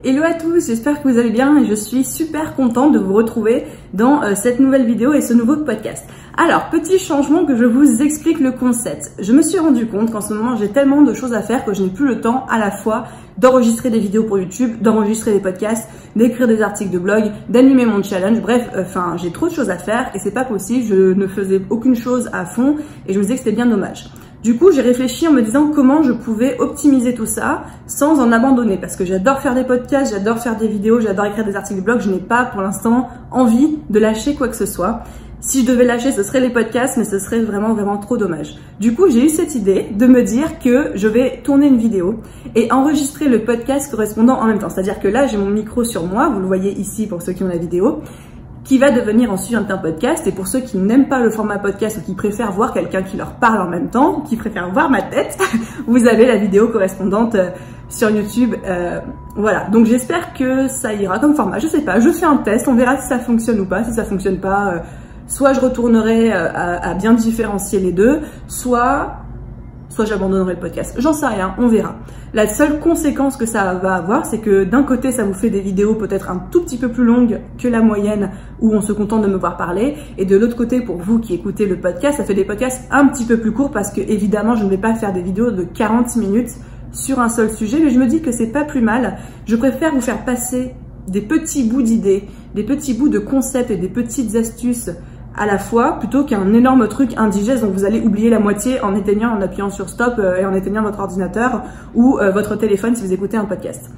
Hello à tous, j'espère que vous allez bien et je suis super contente de vous retrouver dans cette nouvelle vidéo et ce nouveau podcast. Alors, petit changement que je vous explique le concept. Je me suis rendu compte qu'en ce moment j'ai tellement de choses à faire que je n'ai plus le temps à la fois d'enregistrer des vidéos pour YouTube, d'enregistrer des podcasts, d'écrire des articles de blog, d'animer mon challenge, bref, j'ai trop de choses à faire et c'est pas possible, je ne faisais aucune chose à fond et je me disais que c'était bien dommage. Du coup, j'ai réfléchi en me disant comment je pouvais optimiser tout ça sans en abandonner parce que j'adore faire des podcasts, j'adore faire des vidéos, j'adore écrire des articles de blog, je n'ai pas pour l'instant envie de lâcher quoi que ce soit. Si je devais lâcher, ce serait les podcasts, mais ce serait vraiment trop dommage. Du coup, j'ai eu cette idée de me dire que je vais tourner une vidéo et enregistrer le podcast correspondant en même temps. C'est-à-dire que là, j'ai mon micro sur moi, vous le voyez ici pour ceux qui ont la vidéo, qui va devenir ensuite un podcast. Et pour ceux qui n'aiment pas le format podcast ou qui préfèrent voir quelqu'un qui leur parle en même temps, qui préfèrent voir ma tête, vous avez la vidéo correspondante sur YouTube. Voilà, donc j'espère que ça ira comme format. Je sais pas, je fais un test, on verra si ça fonctionne ou pas. Si ça fonctionne pas, soit je retournerai à bien différencier les deux, soit j'abandonnerai le podcast. J'en sais rien, on verra. La seule conséquence que ça va avoir, c'est que d'un côté, ça vous fait des vidéos peut-être un tout petit peu plus longues que la moyenne où on se contente de me voir parler. Et de l'autre côté, pour vous qui écoutez le podcast, ça fait des podcasts un petit peu plus courts parce que évidemment, je ne vais pas faire des vidéos de 40 minutes sur un seul sujet, mais je me dis que c'est pas plus mal. Je préfère vous faire passer des petits bouts d'idées, des petits bouts de concepts et des petites astuces à la fois, plutôt qu'un énorme truc indigeste dont vous allez oublier la moitié en éteignant, en appuyant sur stop et en éteignant votre ordinateur ou votre téléphone si vous écoutez un podcast.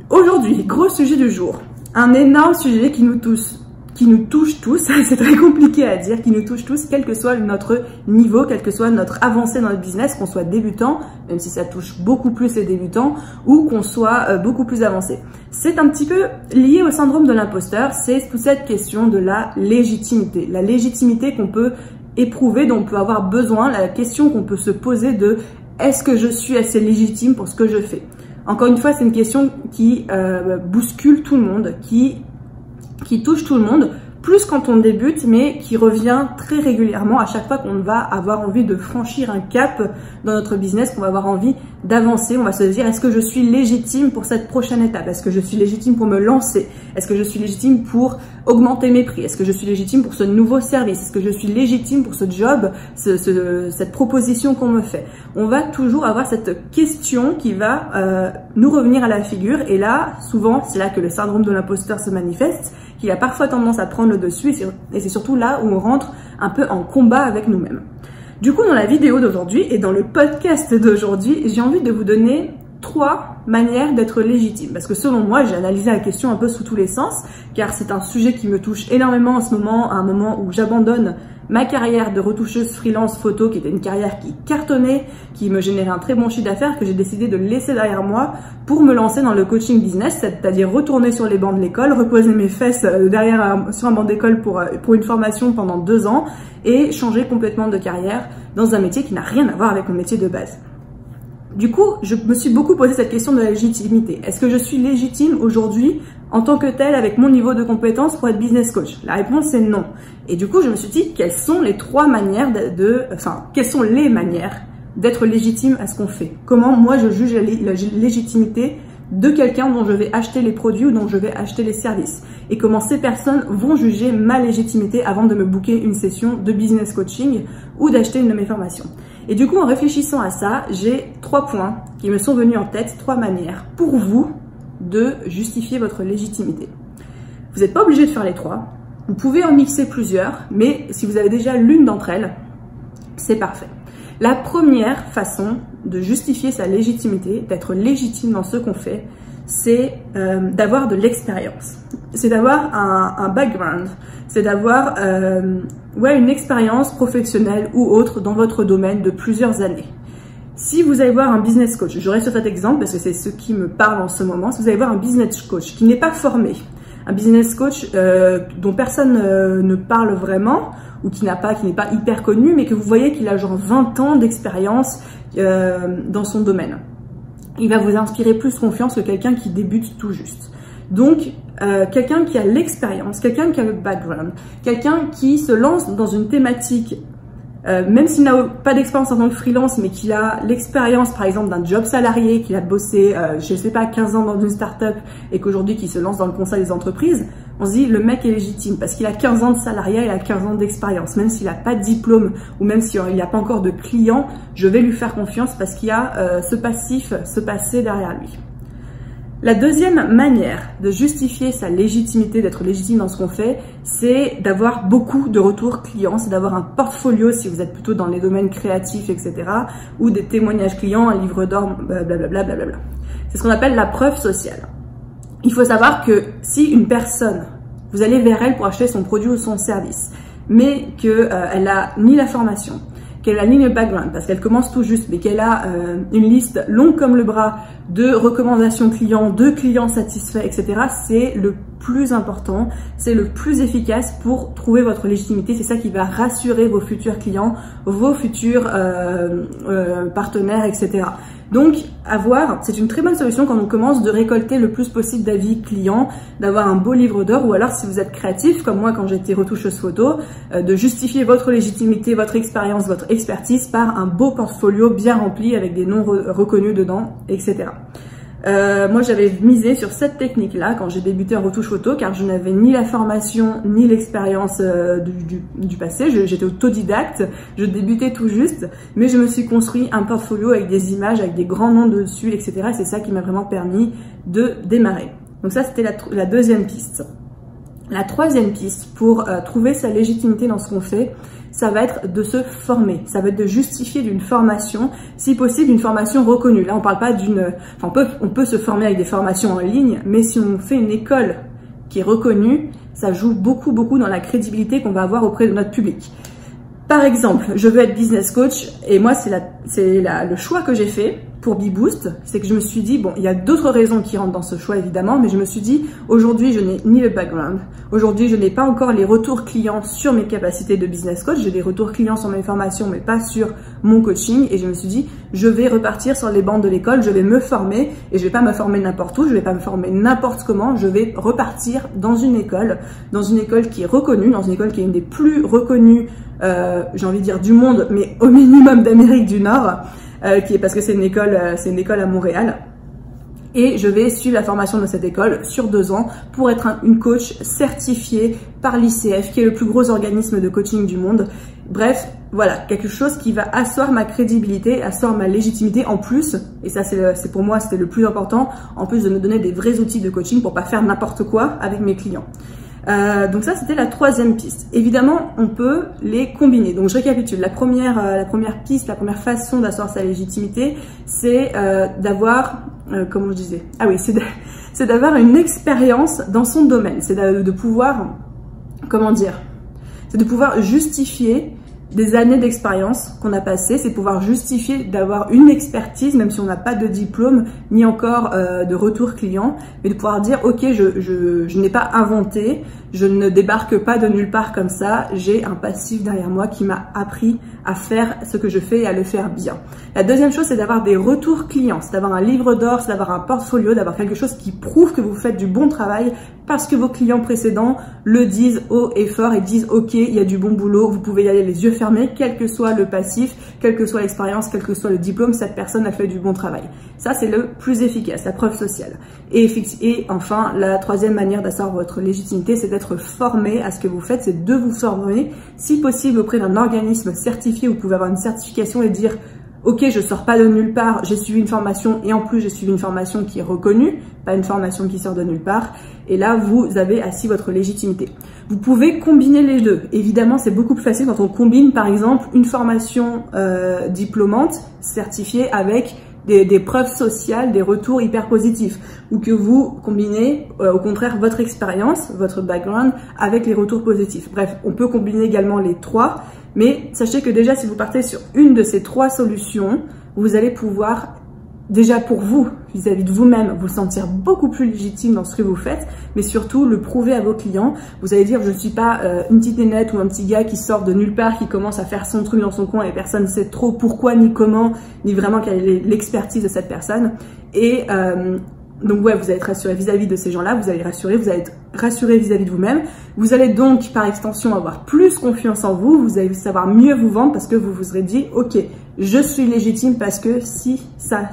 Aujourd'hui, gros sujet du jour, un énorme sujet qui nous touche tous, c'est très compliqué à dire, qui nous touche tous, quel que soit notre niveau, quel que soit notre avancée dans notre business, qu'on soit débutant, même si ça touche beaucoup plus les débutants, ou qu'on soit beaucoup plus avancé. C'est un petit peu lié au syndrome de l'imposteur, c'est toute cette question de la légitimité qu'on peut éprouver, dont on peut avoir besoin, la question qu'on peut se poser de est-ce que je suis assez légitime pour ce que je fais? Encore une fois, c'est une question qui bouscule tout le monde, qui touche tout le monde, plus quand on débute, mais qui revient très régulièrement à chaque fois qu'on va avoir envie de franchir un cap dans notre business, qu'on va avoir envie d'avancer. On va se dire, est-ce que je suis légitime pour cette prochaine étape? Est-ce que je suis légitime pour me lancer? Est-ce que je suis légitime pour augmenter mes prix? Est-ce que je suis légitime pour ce nouveau service? Est-ce que je suis légitime pour ce job, cette proposition qu'on me fait? On va toujours avoir cette question qui va nous revenir à la figure. Et là, souvent, c'est là que le syndrome de l'imposteur se manifeste, qu'il a parfois tendance à prendre le dessus. Et c'est surtout là où on rentre un peu en combat avec nous-mêmes. Du coup, dans la vidéo d'aujourd'hui et dans le podcast d'aujourd'hui, j'ai envie de vous donner 3 manières d'être légitime. Parce que selon moi, j'ai analysé la question un peu sous tous les sens, car c'est un sujet qui me touche énormément en ce moment, à un moment où j'abandonne ma carrière de retoucheuse freelance photo, qui était une carrière qui cartonnait, qui me générait un très bon chiffre d'affaires, que j'ai décidé de laisser derrière moi pour me lancer dans le coaching business, c'est-à-dire retourner sur les bancs de l'école, reposer mes fesses sur un banc d'école pour une formation pendant 2 ans et changer complètement de carrière dans un métier qui n'a rien à voir avec mon métier de base. Du coup, je me suis beaucoup posé cette question de la légitimité. Est-ce que je suis légitime aujourd'hui en tant que telle avec mon niveau de compétence pour être business coach? La réponse est non. Et du coup, je me suis dit quelles sont les 3 manières quelles sont les manières d'être légitime à ce qu'on fait? Comment moi je juge la légitimité de quelqu'un dont je vais acheter les produits ou dont je vais acheter les services? Et comment ces personnes vont juger ma légitimité avant de me booker une session de business coaching ou d'acheter une de mes formations? Et du coup, en réfléchissant à ça, j'ai 3 points qui me sont venus en tête, 3 manières pour vous de justifier votre légitimité. Vous n'êtes pas obligé de faire les 3. Vous pouvez en mixer plusieurs, mais si vous avez déjà l'une d'entre elles, c'est parfait. La première façon de justifier sa légitimité, d'être légitime dans ce qu'on fait, c'est d'avoir de l'expérience. C'est d'avoir un background. C'est d'avoir une expérience professionnelle ou autre dans votre domaine de plusieurs années. Si vous allez voir un business coach, je reste sur cet exemple parce que c'est ce qui me parle en ce moment, si vous allez voir un business coach qui n'est pas formé, un business coach dont personne ne parle vraiment ou qui n'est pas hyper connu, mais que vous voyez qu'il a genre 20 ans d'expérience dans son domaine, il va vous inspirer plus confiance que quelqu'un qui débute tout juste. Donc, quelqu'un qui a l'expérience, quelqu'un qui a le background, quelqu'un qui se lance dans une thématique même s'il n'a pas d'expérience en tant que freelance, mais qu'il a l'expérience, par exemple, d'un job salarié, qu'il a bossé, je sais pas, 15 ans dans une start-up et qu'aujourd'hui qu'il se lance dans le conseil des entreprises, on se dit le mec est légitime parce qu'il a 15 ans de salariat, il a 15 ans d'expérience. Même s'il n'a pas de diplôme ou même s'il n'y a pas encore de client, je vais lui faire confiance parce qu'il y a ce passif, ce passé derrière lui. La deuxième manière de justifier sa légitimité, d'être légitime dans ce qu'on fait, c'est d'avoir beaucoup de retours clients, c'est d'avoir un portfolio si vous êtes plutôt dans les domaines créatifs, etc. ou des témoignages clients, un livre d'or, blablabla. C'est ce qu'on appelle la preuve sociale. Il faut savoir que si une personne, vous allez vers elle pour acheter son produit ou son service, mais qu'elle a ni la formation, qu'elle a ni le background, parce qu'elle commence tout juste, mais qu'elle a une liste longue comme le bras de recommandations clients, de clients satisfaits, etc. C'est le plus important, c'est le plus efficace pour trouver votre légitimité. C'est ça qui va rassurer vos futurs clients, vos futurs partenaires, etc. Donc, c'est une très bonne solution quand on commence de récolter le plus possible d'avis clients, d'avoir un beau livre d'or, ou alors si vous êtes créatif, comme moi quand j'étais retoucheuse photo, de justifier votre légitimité, votre expérience, votre expertise par un beau portfolio bien rempli avec des noms reconnus dedans, etc. Moi j'avais misé sur cette technique-là quand j'ai débuté en retouche photo car je n'avais ni la formation ni l'expérience du passé, j'étais autodidacte, je débutais tout juste, mais je me suis construit un portfolio avec des images, avec des grands noms dessus, etc. C'est ça qui m'a vraiment permis de démarrer. Donc ça c'était la deuxième piste. La troisième piste pour trouver sa légitimité dans ce qu'on fait, ça va être de se former, ça va être de justifier d'une formation, si possible une formation reconnue. Là on parle pas on peut se former avec des formations en ligne, mais si on fait une école qui est reconnue, ça joue beaucoup dans la crédibilité qu'on va avoir auprès de notre public. Par exemple, je veux être business coach et moi c'est le choix que j'ai fait pour Beboost, c'est que je me suis dit, bon, il y a d'autres raisons qui rentrent dans ce choix évidemment, mais je me suis dit, aujourd'hui je n'ai ni le background, aujourd'hui je n'ai pas encore les retours clients sur mes capacités de business coach, j'ai des retours clients sur mes formations mais pas sur mon coaching et je me suis dit, je vais repartir sur les bancs de l'école, je vais me former et je vais pas me former n'importe où, je vais pas me former n'importe comment, je vais repartir dans une école qui est reconnue, dans une école qui est une des plus reconnues, j'ai envie de dire du monde, mais au minimum d'Amérique du Nord, parce que c'est une école à Montréal. Et je vais suivre la formation de cette école sur 2 ans pour être une coach certifiée par l'ICF, qui est le plus gros organisme de coaching du monde. Bref, voilà, quelque chose qui va asseoir ma crédibilité, asseoir ma légitimité en plus, et ça c'est pour moi c'était le plus important, en plus de me donner des vrais outils de coaching pour pas faire n'importe quoi avec mes clients. Donc ça c'était la troisième piste. Évidemment on peut les combiner. Donc je récapitule. La première piste, la première façon d'asseoir sa légitimité, c'est d'avoir, comment je disais, c'est d'avoir une expérience dans son domaine. C'est de pouvoir, comment dire, c'est de pouvoir justifier des années d'expérience qu'on a passées, c'est pouvoir justifier d'avoir une expertise, même si on n'a pas de diplôme, ni encore de retour client, mais de pouvoir dire, ok, je n'ai pas inventé, je ne débarque pas de nulle part comme ça, j'ai un passif derrière moi qui m'a appris à faire ce que je fais et à le faire bien. La deuxième chose, c'est d'avoir des retours clients, c'est d'avoir un livre d'or, c'est d'avoir un portfolio, d'avoir quelque chose qui prouve que vous faites du bon travail parce que vos clients précédents le disent haut et fort et disent, ok, il y a du bon boulot, vous pouvez y aller les yeux fermés, quel que soit le passif, quelle que soit l'expérience, quel que soit le diplôme, cette personne a fait du bon travail. Ça, c'est le plus efficace, la preuve sociale. Et enfin, la troisième manière d'asseoir votre légitimité, c'est d'être formé à ce que vous faites, c'est de vous former, si possible auprès d'un organisme certifié. Vous pouvez avoir une certification et dire, ok, je sors pas de nulle part, j'ai suivi une formation et en plus j'ai suivi une formation qui est reconnue, pas une formation qui sort de nulle part. Et là, vous avez assis votre légitimité. Vous pouvez combiner les deux. Évidemment, c'est beaucoup plus facile quand on combine, par exemple, une formation diplômante, certifiée avec des preuves sociales, des retours hyper positifs, ou que vous combinez au contraire votre expérience, votre background avec les retours positifs. Bref, on peut combiner également les trois, mais sachez que déjà si vous partez sur une de ces trois solutions, vous allez pouvoir déjà pour vous, vis-à-vis de vous-même, vous sentir beaucoup plus légitime dans ce que vous faites, mais surtout le prouver à vos clients. Vous allez dire, je ne suis pas une petite nénette ou un petit gars qui sort de nulle part, qui commence à faire son truc dans son coin et personne ne sait trop pourquoi, ni comment, ni vraiment quelle est l'expertise de cette personne. Et Donc ouais, vous allez être rassuré vis-à-vis de ces gens-là, vous allez être rassuré vis-à-vis de vous-même. Vous allez donc par extension avoir plus confiance en vous, vous allez savoir mieux vous vendre parce que vous vous serez dit ok, je suis légitime parce que si, ça.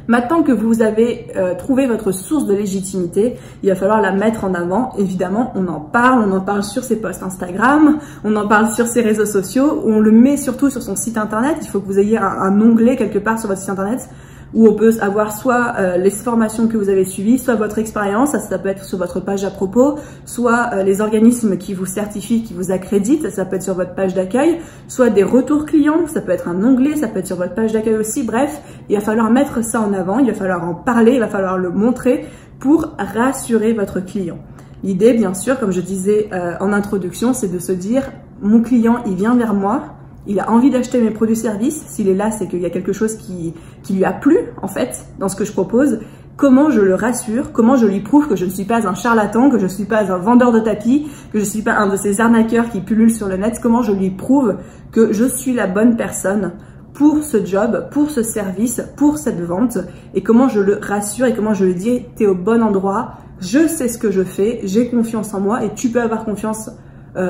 Maintenant que vous avez trouvé votre source de légitimité, il va falloir la mettre en avant. Évidemment, on en parle sur ses posts Instagram, on en parle sur ses réseaux sociaux, on le met surtout sur son site internet. Il faut que vous ayez un onglet quelque part sur votre site internet où on peut avoir soit les formations que vous avez suivies, soit votre expérience, ça peut être sur votre page à propos, soit les organismes qui vous certifient, qui vous accréditent, ça peut être sur votre page d'accueil, soit des retours clients, ça peut être un onglet, ça peut être sur votre page d'accueil aussi. Bref, il va falloir mettre ça en avant, il va falloir en parler, il va falloir le montrer pour rassurer votre client. L'idée, bien sûr, comme je disais en introduction, c'est de se dire, mon client, il vient vers moi, il a envie d'acheter mes produits-services. S'il est là, c'est qu'il y a quelque chose qui lui a plu, en fait, dans ce que je propose. Comment je le rassure? Comment je lui prouve que je ne suis pas un charlatan, que je ne suis pas un vendeur de tapis, que je ne suis pas un de ces arnaqueurs qui pullulent sur le net? Comment je lui prouve que je suis la bonne personne pour ce job, pour ce service, pour cette vente? Et comment je le rassure et comment je lui dis, t'es au bon endroit, je sais ce que je fais, j'ai confiance en moi et tu peux avoir confiance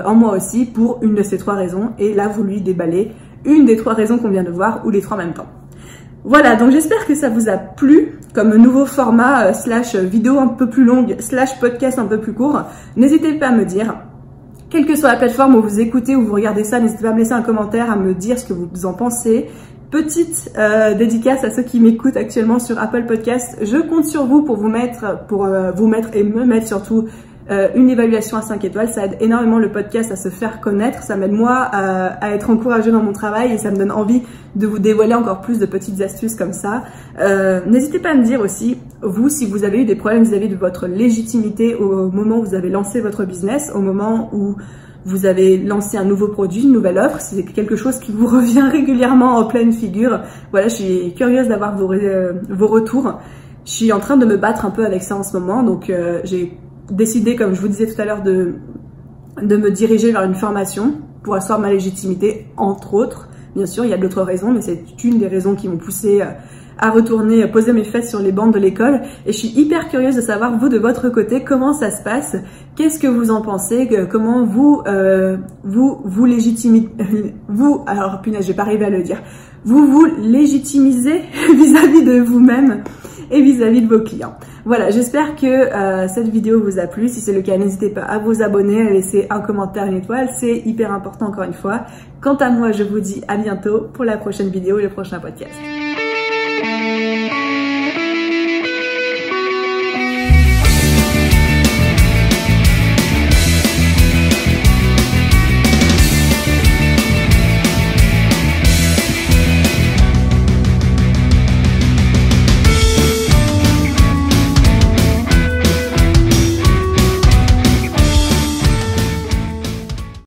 en moi aussi pour une de ces 3 raisons. Et là, vous lui déballez une des 3 raisons qu'on vient de voir ou les 3 en même temps. Voilà, donc j'espère que ça vous a plu comme nouveau format slash vidéo un peu plus longue slash podcast un peu plus court. N'hésitez pas à me dire, quelle que soit la plateforme où vous écoutez ou vous regardez ça, n'hésitez pas à me laisser un commentaire, à me dire ce que vous en pensez. Petite dédicace à ceux qui m'écoutent actuellement sur Apple Podcast. Je compte sur vous pour vous mettre et me mettre surtout une évaluation à 5 étoiles. Ça aide énormément le podcast à se faire connaître, ça m'aide moi à être encouragée dans mon travail et ça me donne envie de vous dévoiler encore plus de petites astuces comme ça. N'hésitez pas à me dire aussi, vous, si vous avez eu des problèmes vis-à-vis de votre légitimité au moment où vous avez lancé votre business, au moment où vous avez lancé un nouveau produit, une nouvelle offre, si c'est quelque chose qui vous revient régulièrement en pleine figure. Voilà, je suis curieuse d'avoir vos retours. Je suis en train de me battre un peu avec ça en ce moment, donc j'ai décidé, comme je vous disais tout à l'heure, de me diriger vers une formation pour asseoir ma légitimité, entre autres. Bien sûr, il y a d'autres raisons, mais c'est une des raisons qui m'ont poussée à retourner poser mes fesses sur les bancs de l'école. Et je suis hyper curieuse de savoir, vous, de votre côté, comment ça se passe, qu'est-ce que vous en pensez, comment vous légitimez, alors punaise, je vais pas arriver à le dire, vous légitimisez vis-à-vis de vous-même et vis-à-vis de vos clients. Voilà, j'espère que cette vidéo vous a plu. Si c'est le cas, n'hésitez pas à vous abonner, à laisser un commentaire, une étoile. C'est hyper important encore une fois. Quant à moi, je vous dis à bientôt pour la prochaine vidéo et le prochain podcast.